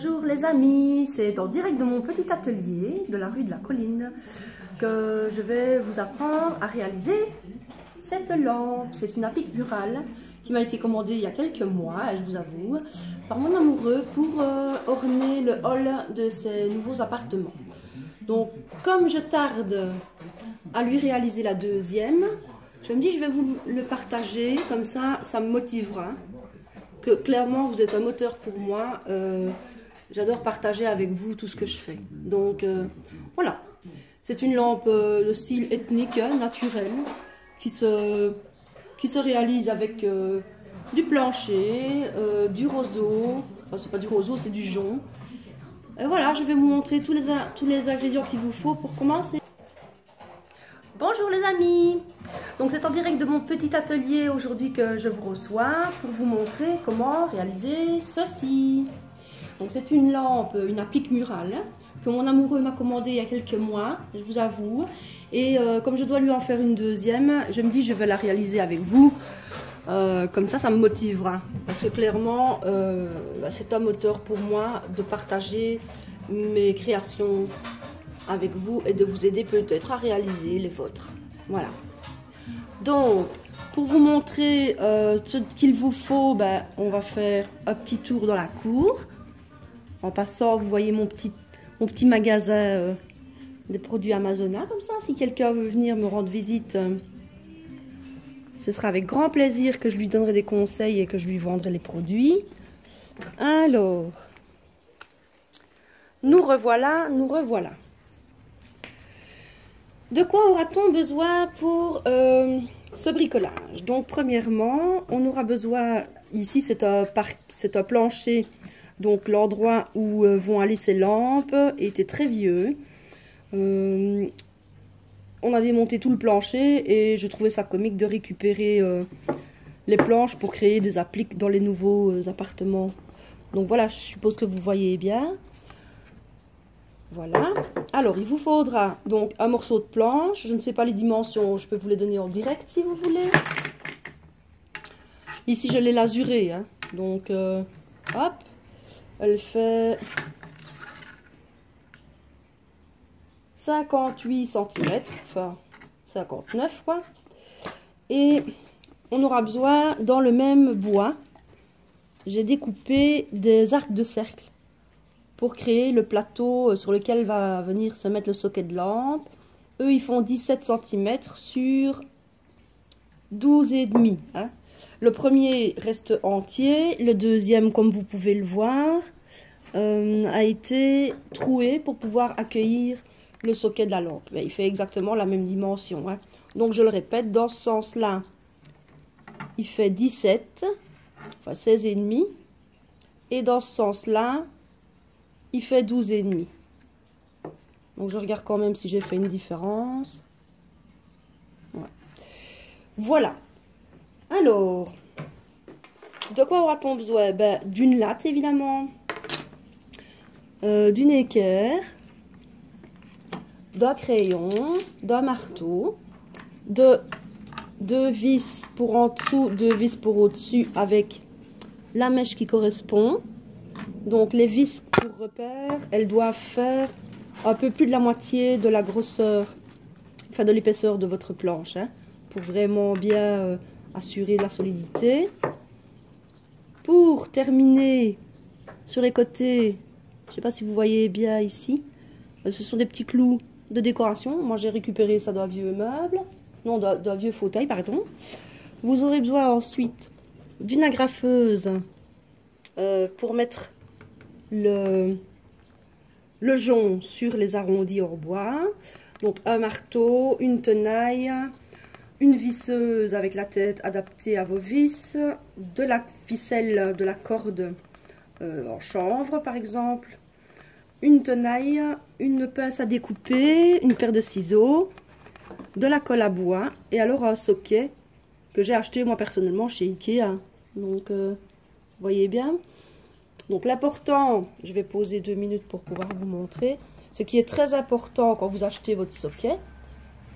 Bonjour les amis, c'est en direct de mon petit atelier de la rue de la Colline que je vais vous apprendre à réaliser cette lampe. C'est une applique murale qui m'a été commandée il y a quelques mois, je vous avoue, par mon amoureux pour orner le hall de ses nouveaux appartements. Donc comme je tarde à lui réaliser la deuxième, je me dis je vais vous le partager, comme ça me motivera. Que clairement vous êtes un moteur pour moi. J'adore partager avec vous tout ce que je fais. Donc voilà, c'est une lampe de style ethnique, naturel, qui se réalise avec du plancher, du roseau. Enfin, c'est pas du roseau, c'est du jonc. Et voilà, je vais vous montrer tous les ingrédients qu'il vous faut pour commencer. Bonjour les amis, donc c'est en direct de mon petit atelier aujourd'hui que je vous reçois pour vous montrer comment réaliser ceci. Donc c'est une lampe, une applique murale que mon amoureux m'a commandée il y a quelques mois, je vous avoue. Et comme je dois lui en faire une deuxième, je me dis je vais la réaliser avec vous. Comme ça me motivera. Parce que clairement, c'est un moteur pour moi de partager mes créations avec vous et de vous aider peut-être à réaliser les vôtres. Voilà. Donc, pour vous montrer ce qu'il vous faut, on va faire un petit tour dans la cour. En passant, vous voyez mon petit magasin des produits Amazona, comme ça. Si quelqu'un veut venir me rendre visite, ce sera avec grand plaisir que je lui donnerai des conseils et que je lui vendrai les produits. Alors, nous revoilà, nous revoilà. De quoi aura-t-on besoin pour ce bricolage? Donc premièrement, on aura besoin, ici c'est un plancher, donc l'endroit où vont aller ces lampes était très vieux. On a démonté tout le plancher et je trouvais ça comique de récupérer les planches pour créer des appliques dans les nouveaux appartements. Donc voilà, je suppose que vous voyez bien. Voilà, alors il vous faudra donc un morceau de planche, je ne sais pas les dimensions, je peux vous les donner en direct si vous voulez. Ici je l'ai lasurée, hein. Donc hop, elle fait 58 cm, enfin 59 quoi. Et on aura besoin dans le même bois, j'ai découpé des arcs de cercle pour créer le plateau sur lequel va venir se mettre le socket de lampe. Eux, ils font 17 cm sur 12,5. Hein. Le premier reste entier. Le deuxième, comme vous pouvez le voir, a été troué pour pouvoir accueillir le socket de la lampe. Mais il fait exactement la même dimension. Hein. Donc, je le répète, dans ce sens-là, il fait 17, enfin 16,5. Et dans ce sens-là, il fait 12,5. Donc je regarde quand même si j'ai fait une différence. Ouais. Voilà. Alors, de quoi aura-t-on besoin? D'une latte évidemment, d'une équerre, d'un crayon, d'un marteau, de deux vis pour en dessous, deux vis pour au-dessus avec la mèche qui correspond. Donc les vis pour repère, elles doivent faire un peu plus de la moitié de la grosseur, enfin de l'épaisseur de votre planche, hein, pour vraiment bien assurer la solidité. Pour terminer sur les côtés, je ne sais pas si vous voyez bien ici, ce sont des petits clous de décoration. Moi j'ai récupéré ça d'un vieux meuble, non d'un vieux fauteuil pardon. Vous aurez besoin ensuite d'une agrafeuse pour mettre le jonc sur les arrondis hors bois. Donc un marteau, une tenaille, une visseuse avec la tête adaptée à vos vis, de la ficelle, de la corde en chanvre par exemple, une tenaille, une pince à découper, une paire de ciseaux, de la colle à bois et alors un socket que j'ai acheté moi personnellement chez Ikea. Donc vous voyez bien. Donc l'important, je vais poser 2 minutes pour pouvoir vous montrer. Ce qui est très important quand vous achetez votre socket,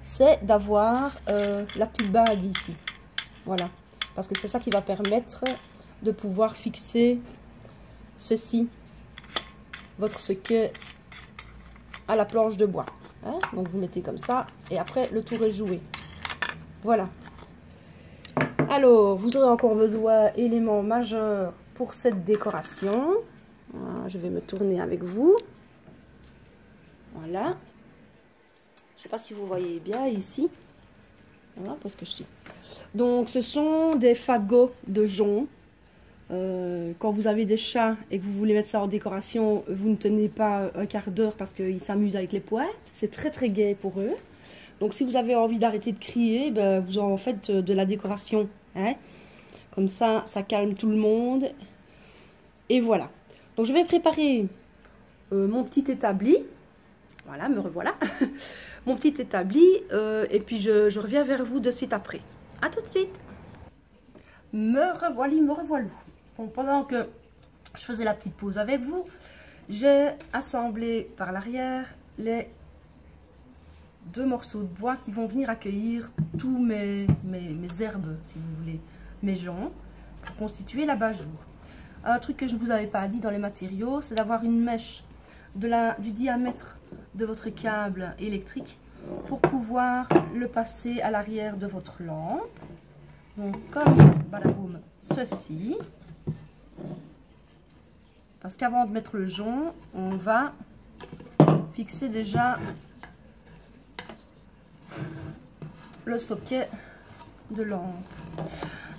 c'est d'avoir la petite bague ici. Voilà. Parce que c'est ça qui va permettre de pouvoir fixer ceci votre socket à la planche de bois. Hein? Donc vous mettez comme ça et après le tour est joué. Voilà. Alors, vous aurez encore besoin d'éléments majeurs pour cette décoration. Voilà, je vais me tourner avec vous. Voilà. Je ne sais pas si vous voyez bien ici. Voilà, parce que je suis... Donc, ce sont des fagots de jonc. Quand vous avez des chats et que vous voulez mettre ça en décoration, vous ne tenez pas un quart d'heure parce qu'ils s'amusent avec les poètes. C'est très très gai pour eux. Donc si vous avez envie d'arrêter de crier, ben, vous en faites de la décoration. Hein? Comme ça, ça calme tout le monde. Et voilà. Donc je vais préparer mon petit établi. Voilà, me revoilà. Mon petit établi. Et puis je reviens vers vous de suite après. A tout de suite. Me revoilà. Donc, pendant que je faisais la petite pause avec vous, j'ai assemblé par l'arrière les 2 morceaux de bois qui vont venir accueillir tous mes herbes, si vous voulez, mes joncs, pour constituer l'abat-jour. Un truc que je ne vous avais pas dit dans les matériaux, c'est d'avoir une mèche du diamètre de votre câble électrique pour pouvoir le passer à l'arrière de votre lampe. Donc comme badaboum, ceci. Parce qu'avant de mettre le jonc, on va fixer déjà le socket de lampe.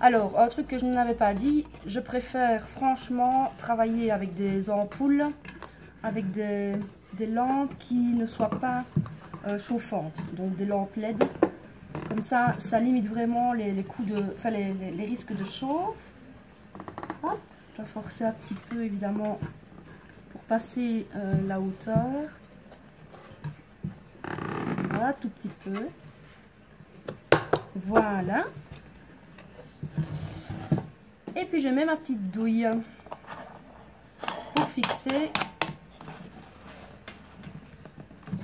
Alors, un truc que je n'avais pas dit, je préfère franchement travailler avec des ampoules, avec des lampes qui ne soient pas chauffantes, donc des lampes LED. Comme ça, ça limite vraiment les coups de, enfin les risques de chauffe. Hop, je vais forcer un petit peu évidemment pour passer la hauteur. Voilà, tout petit peu. Voilà. Et puis je mets ma petite douille pour fixer.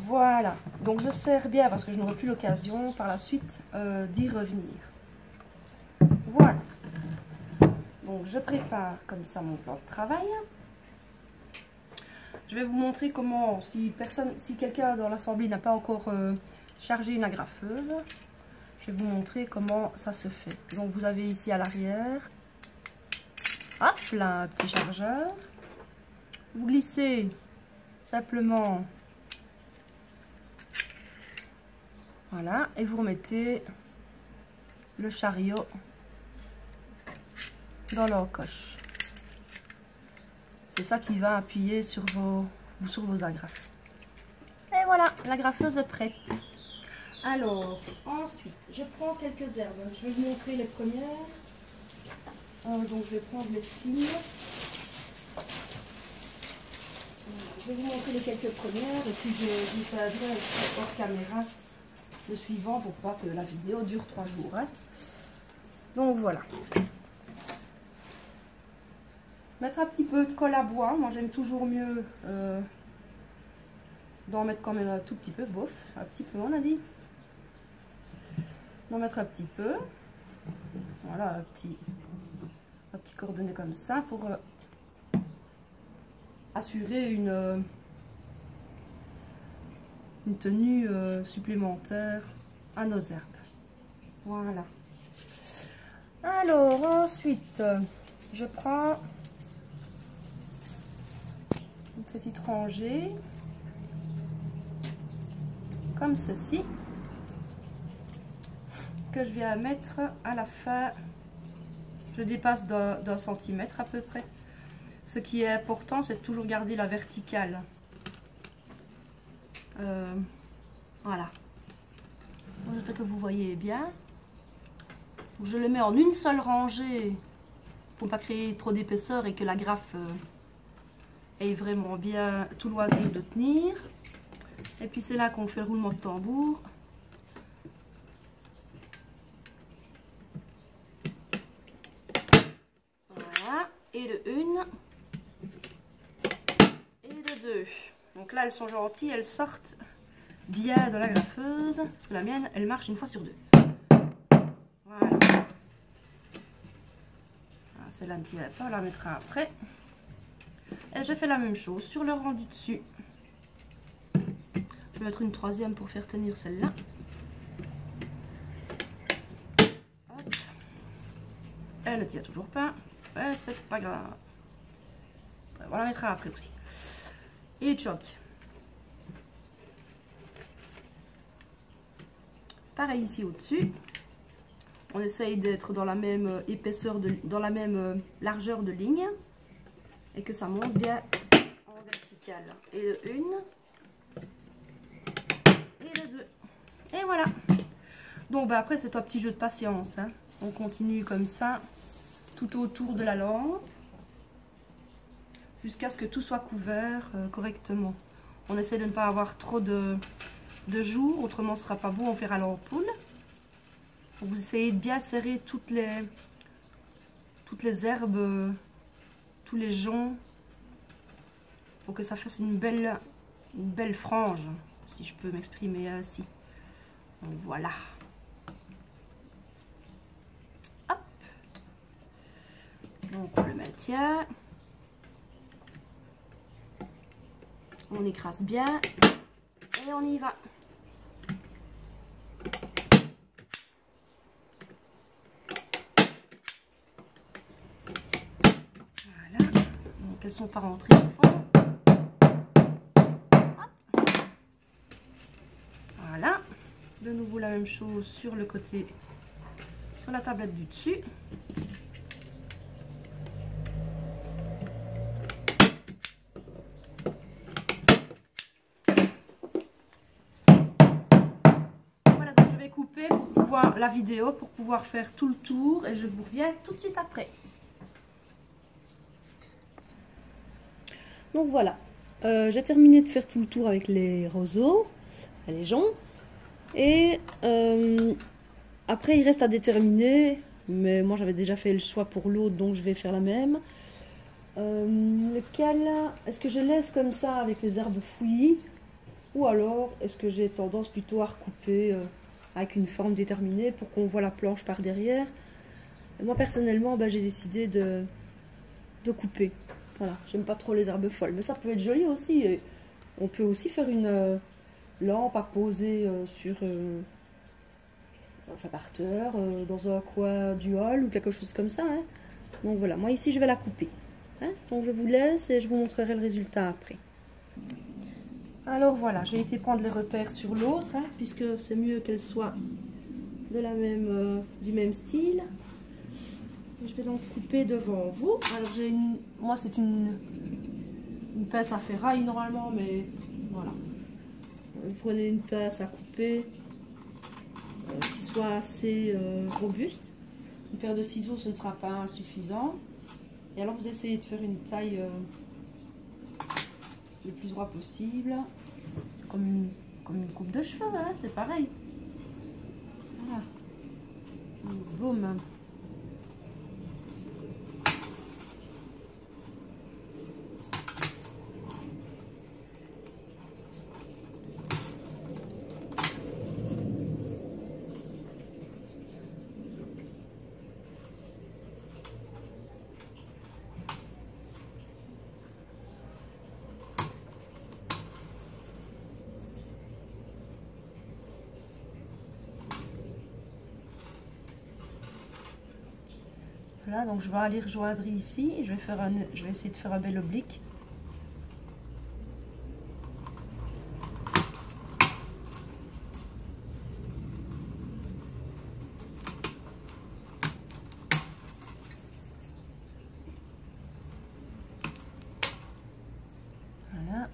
Voilà. Donc je serre bien parce que je n'aurai plus l'occasion par la suite d'y revenir. Voilà. Donc je prépare comme ça mon plan de travail. Je vais vous montrer comment, si quelqu'un dans l'assemblée n'a pas encore chargé une agrafeuse, je vais vous montrer comment ça se fait. Donc vous avez ici à l'arrière, hop là, un petit chargeur. Vous glissez simplement, voilà, et vous remettez le chariot dans l'encoche. C'est ça qui va appuyer sur vos agrafes. Et voilà, l'agrafeuse est prête. Alors, ensuite, je prends quelques herbes. Je vais vous montrer les premières. Donc, je vais prendre les fines. Je vais vous montrer les quelques premières. Et puis, je vous ferai hors caméra le suivant pour pas que la vidéo dure 3 jours. Hein. Donc, voilà. Mettre un petit peu de colle à bois. Moi, j'aime toujours mieux d'en mettre quand même un tout petit peu. Bof, un petit peu, on a dit. D'en mettre un petit peu. Voilà, un petit coordonné comme ça pour assurer une tenue supplémentaire à nos herbes. Voilà. Alors, ensuite, je prends une petite rangée comme ceci que je viens mettre à la fin. Je dépasse d'un centimètre à peu près. Ce qui est important, c'est de toujours garder la verticale. Voilà. J'espère que vous voyez bien. Je le mets en une seule rangée pour ne pas créer trop d'épaisseur et que la graffe ait vraiment bien tout loisir de tenir. Et puis c'est là qu'on fait le roulement de tambour. Voilà. Et de une. Et de deux. Donc là elles sont gentilles, elles sortent bien de la graffeuse. Parce que la mienne, elle marche une fois sur 2. Voilà. Celle-là ne tire pas, on la mettra après. Et je fais la même chose sur le rang du dessus. Je vais mettre une troisième pour faire tenir celle-là. Elle ne tient toujours pas. C'est pas grave. On la mettra après aussi. Et choc. Pareil ici au-dessus. On essaye d'être dans la même épaisseur, dans la même largeur de ligne. Et que ça monte bien en vertical. Et le 1. Et le 2. Et voilà. Donc bah, après c'est un petit jeu de patience. Hein. On continue comme ça. Tout autour de la lampe. Jusqu'à ce que tout soit couvert correctement. On essaie de ne pas avoir trop de jour. Autrement ce ne sera pas beau. On fera l'ampoule. Vous essayez de bien serrer toutes les herbes, tous les joncs, pour que ça fasse une belle frange, si je peux m'exprimer ainsi. Donc voilà. Hop. Donc on le maintient. On écrase bien et on y va. Elles sont pas rentrées au fond. Voilà. De nouveau la même chose sur le côté, sur la tablette du dessus. Voilà, donc je vais couper pour pouvoir la vidéo, pour pouvoir faire tout le tour et je vous reviens tout de suite après. Donc voilà, j'ai terminé de faire tout le tour avec les roseaux, les joncs. Et après il reste à déterminer, mais moi j'avais déjà fait le choix pour l'autre, donc je vais faire la même. Lequel, est-ce que je laisse comme ça avec les herbes fouillis, ou alors est-ce que j'ai tendance plutôt à recouper avec une forme déterminée pour qu'on voit la planche par derrière. Et moi personnellement j'ai décidé de couper. Voilà, j'aime pas trop les herbes folles, mais ça peut être joli aussi. Et on peut aussi faire une lampe à poser sur, enfin par terre, dans un coin du hall ou quelque chose comme ça. Hein. Donc voilà, moi ici je vais la couper. Hein. Donc je vous laisse et je vous montrerai le résultat après. Alors voilà, j'ai été prendre les repères sur l'autre, hein, puisque c'est mieux qu'elle soit de la même, du même style. Je vais donc couper devant vous. Alors moi c'est une pince à ferraille normalement, mais voilà. Vous prenez une pince à couper qui soit assez robuste. Une paire de ciseaux ce ne sera pas suffisant. Et alors vous essayez de faire une taille le plus droit possible, comme une coupe de cheveux, hein, c'est pareil. Voilà. Boum. Voilà, donc je vais aller rejoindre ici et je vais essayer de faire un bel oblique. Voilà.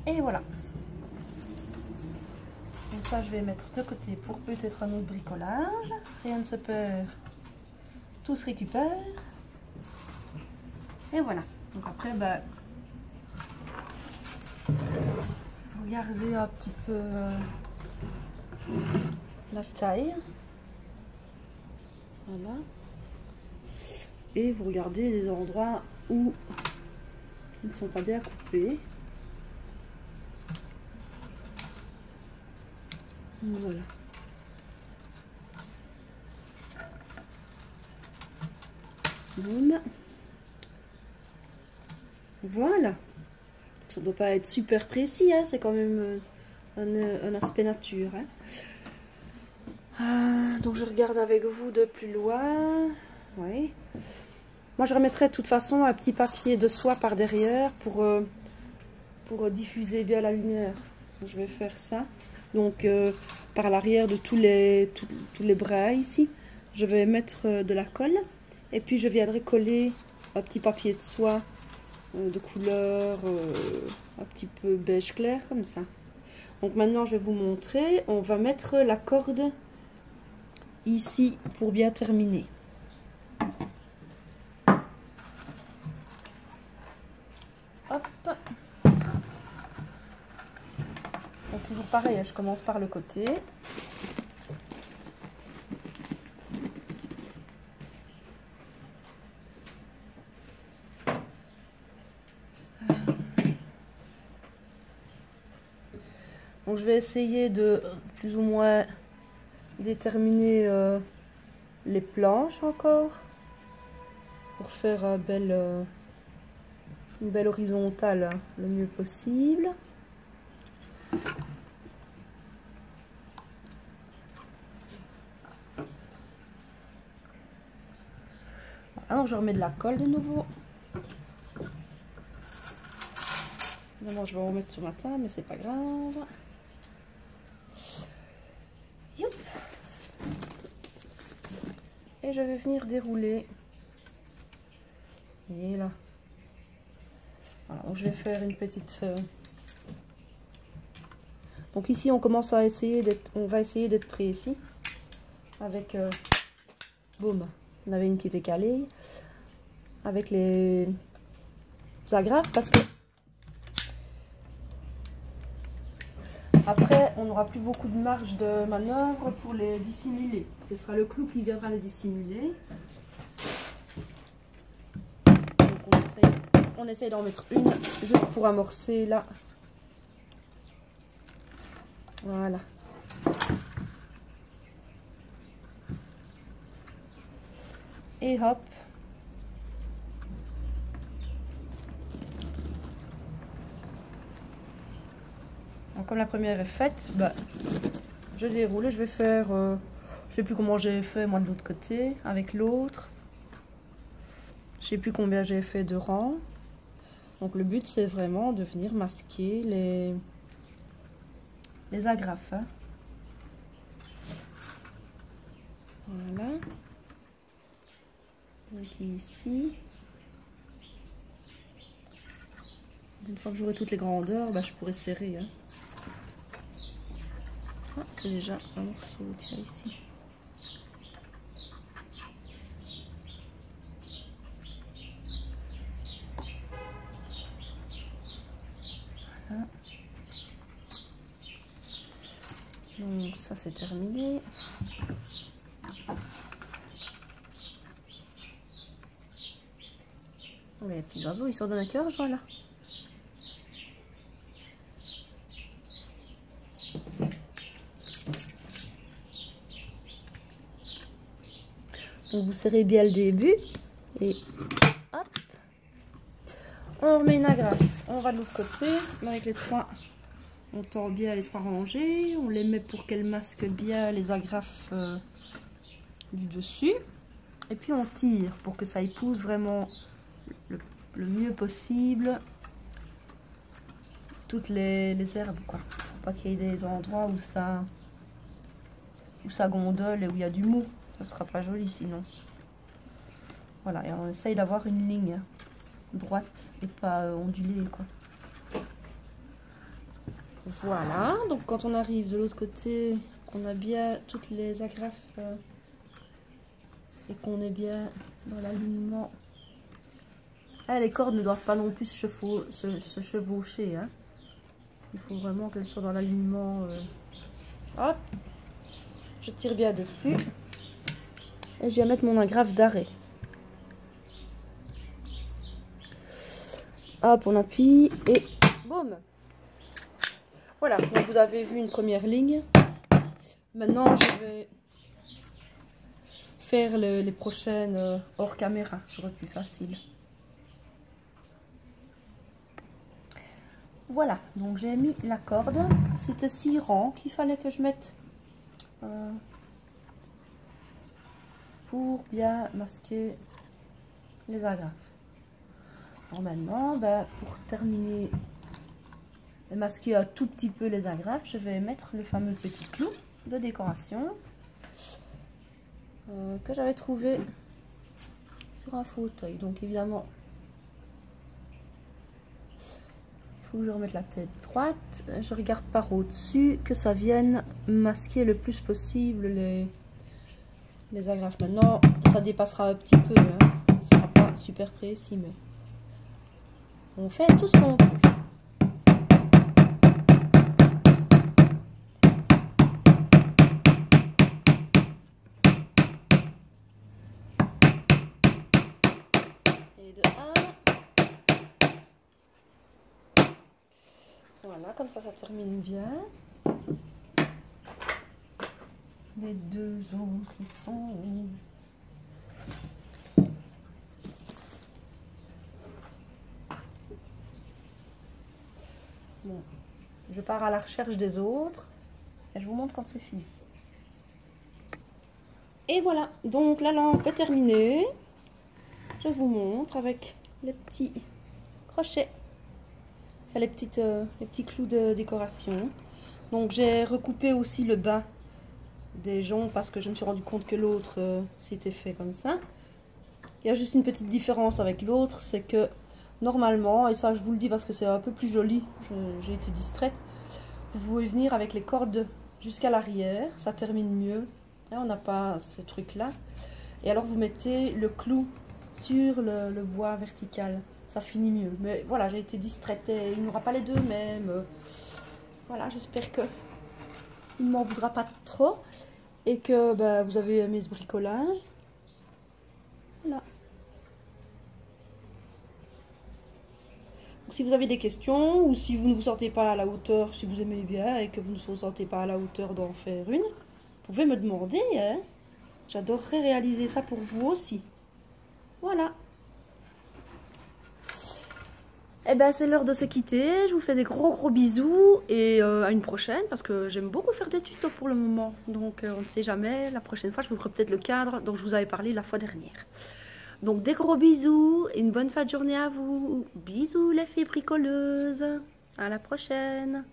Et voilà. Donc ça je vais mettre de côté pour peut-être un autre bricolage. Rien ne se perd, tout se récupère. Et voilà. Donc après regardez un petit peu la taille. Voilà. Et vous regardez les endroits où ils ne sont pas bien coupés. Voilà. Boum. Voilà. Ça ne doit pas être super précis, hein. C'est quand même un aspect nature. Hein. Donc je regarde avec vous de plus loin. Oui. Moi je remettrai de toute façon un petit papier de soie par derrière pour diffuser bien la lumière. Je vais faire ça. Donc par l'arrière de tous les bras ici, je vais mettre de la colle. Et puis je viendrai coller un petit papier de soie de couleur un petit peu beige clair comme ça. Donc maintenant je vais vous montrer. On va mettre la corde ici pour bien terminer. Hop. Donc toujours pareil, je commence par le côté. Donc je vais essayer de plus ou moins déterminer les planches encore pour faire une belle horizontale le mieux possible. Alors je remets de la colle de nouveau. Évidemment je vais en remettre ce matin mais c'est pas grave. Yop. Et je vais venir dérouler. Et là. Voilà, donc je vais faire une petite... Donc ici on commence à essayer d'être... On va essayer d'être précis. Avec... Boum. On avait une qui était calée. Avec les agrafes parce que... Après, on n'aura plus beaucoup de marge de manœuvre pour les dissimuler. Ce sera le clou qui viendra les dissimuler. Donc on essaye d'en mettre une juste pour amorcer là. Voilà. Et hop. Donc, comme la première est faite, bah, je déroule et je vais faire... je sais plus comment j'ai fait moi de l'autre côté avec l'autre. Je sais plus combien j'ai fait de rangs. Donc le but c'est vraiment de venir masquer les agrafes. Hein. Voilà. Donc ici. Une fois que j'aurai toutes les grandeurs, bah, je pourrai serrer. Hein. Ah, c'est déjà un morceau, tiens ici. Voilà. Donc ça c'est terminé. Oh, les petits oiseaux ils sortent de la cage, voilà. Donc vous serrez bien le début et hop, on remet une agrafe. On va de l'autre côté avec les trois, on tord bien les trois rangées, on les met pour qu'elles masquent bien les agrafes du dessus et puis on tire pour que ça épouse vraiment le mieux possible toutes les herbes quoi. Faut pas qu'il y ait des endroits où ça gondole et où il y a du mou. Ça sera pas joli sinon. Voilà, et on essaye d'avoir une ligne droite et pas ondulée quoi. Voilà, donc quand on arrive de l'autre côté, qu'on a bien toutes les agrafes et qu'on est bien dans l'alignement. Ah, les cordes ne doivent pas non plus se chevaucher. Hein. Il faut vraiment qu'elles soient dans l'alignement. Hop, je tire bien dessus. Et je vais mettre mon agrafe d'arrêt. Hop, on appuie et boum. Voilà, donc vous avez vu une première ligne. Maintenant, je vais faire les prochaines hors caméra. J'aurais plus facile. Voilà, donc j'ai mis la corde. C'était 6 rangs qu'il fallait que je mette pour bien masquer les agrafes. Alors maintenant, pour terminer et masquer un tout petit peu les agrafes, je vais mettre le fameux petit clou de décoration que j'avais trouvé sur un fauteuil. Donc évidemment, il faut que je remette la tête droite. Je regarde par au-dessus que ça vienne masquer le plus possible les agrafes. Maintenant, ça dépassera un petit peu, hein. Ce sera pas super précis, mais on fait tout ce qu'on peut. Et de 1. Voilà, comme ça termine bien. Les deux autres qui sont... Bon, je pars à la recherche des autres et je vous montre quand c'est fini. Et voilà, donc la lampe est terminée. Je vous montre avec les petits crochets, enfin, les petits clous de décoration. Donc j'ai recoupé aussi le bas des joncs parce que je me suis rendu compte que l'autre s'était fait comme ça. Il y a juste une petite différence avec l'autre, c'est que normalement, et ça je vous le dis parce que c'est un peu plus joli, j'ai été distraite, vous pouvez venir avec les cordes jusqu'à l'arrière, ça termine mieux. Là, on n'a pas ce truc là. Et alors vous mettez le clou sur le bois vertical, ça finit mieux. Mais voilà, j'ai été distraite et il n'aura pas les deux mêmes. Voilà, j'espère que il ne m'en voudra pas trop et que vous avez aimé ce bricolage. Voilà. Si vous avez des questions ou si vous ne vous sentez pas à la hauteur, si vous aimez bien et que vous ne vous sentez pas à la hauteur d'en faire une, vous pouvez me demander, hein. J'adorerais réaliser ça pour vous aussi. Voilà. Et c'est l'heure de se quitter. Je vous fais des gros bisous et à une prochaine parce que j'aime beaucoup faire des tutos pour le moment. Donc on ne sait jamais, la prochaine fois je vous ferai peut-être le cadre dont je vous avais parlé la fois dernière. Donc des gros bisous et une bonne fin de journée à vous. Bisous les filles bricoleuses. À la prochaine.